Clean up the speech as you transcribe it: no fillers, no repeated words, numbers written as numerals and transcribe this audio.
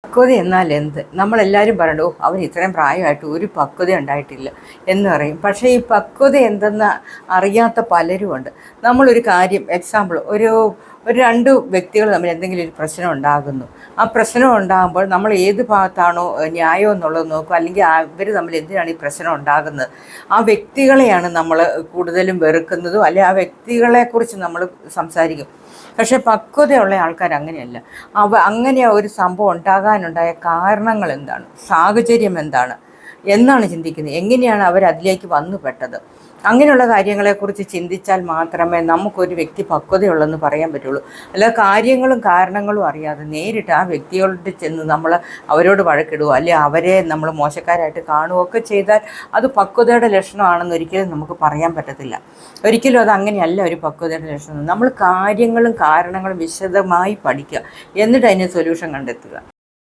പക്വത എന്നാൽ എന്ത്? നമ്മളെല്ലാവരും പറയണ്ട, ഓ അവൻ ഇത്രയും പ്രായമായിട്ട് ഒരു പക്വത ഉണ്ടായിട്ടില്ല എന്ന് പറയും. പക്ഷേ ഈ പക്വത എന്തെന്ന് അറിയാത്ത പലരുമുണ്ട്. നമ്മളൊരു കാര്യം എക്സാമ്പിൾ ഒരു രണ്ട് വ്യക്തികൾ തമ്മിൽ എന്തെങ്കിലും ഒരു പ്രശ്നം ഉണ്ടാകുന്നു. ആ പ്രശ്നം ഉണ്ടാകുമ്പോൾ നമ്മൾ ഏത് ഭാഗത്താണോ ന്യായം എന്നുള്ളത് നോക്കും, അല്ലെങ്കിൽ ഇവർ തമ്മിൽ എന്തിനാണ് ഈ പ്രശ്നം ഉണ്ടാകുന്നത്, ആ വ്യക്തികളെയാണ് നമ്മൾ കൂടുതലും വെറുക്കുന്നതും, അല്ലെങ്കിൽ ആ വ്യക്തികളെക്കുറിച്ച് നമ്മൾ സംസാരിക്കും. പക്ഷേ പക്വതയുള്ള ആൾക്കാർ അങ്ങനെയല്ല. അങ്ങനെ ഒരു സംഭവം ഉണ്ടാകാനുണ്ടായ കാരണങ്ങൾ എന്താണ്, സാഹചര്യം എന്താണ് എന്നാണ് ചിന്തിക്കുന്നത്. എങ്ങനെയാണ് അവർ അതിലേക്ക് വന്നു പെട്ടത്, അങ്ങനെയുള്ള കാര്യങ്ങളെക്കുറിച്ച് ചിന്തിച്ചാൽ മാത്രമേ നമുക്കൊരു വ്യക്തി പക്വതയുള്ളെന്ന് പറയാൻ പറ്റുള്ളൂ. അല്ല കാര്യങ്ങളും കാരണങ്ങളും അറിയാതെ നേരിട്ട് ആ വ്യക്തികളോട് ചെന്ന് നമ്മൾ അവരോട് വഴക്കിടുകയോ അല്ലെങ്കിൽ അവരെ നമ്മൾ മോശക്കാരായിട്ട് കാണുകയോ ഒക്കെ ചെയ്താൽ അത് പക്വതയുടെ ലക്ഷണമാണെന്ന് ഒരിക്കലും നമുക്ക് പറയാൻ പറ്റത്തില്ല. ഒരിക്കലും അത് അങ്ങനെയല്ല ഒരു പക്വതയുടെ ലക്ഷണം. നമ്മൾ കാര്യങ്ങളും കാരണങ്ങളും വിശദമായി പഠിക്കുക, എന്നിട്ട് അതിന് സൊല്യൂഷൻ കണ്ടെത്തുക.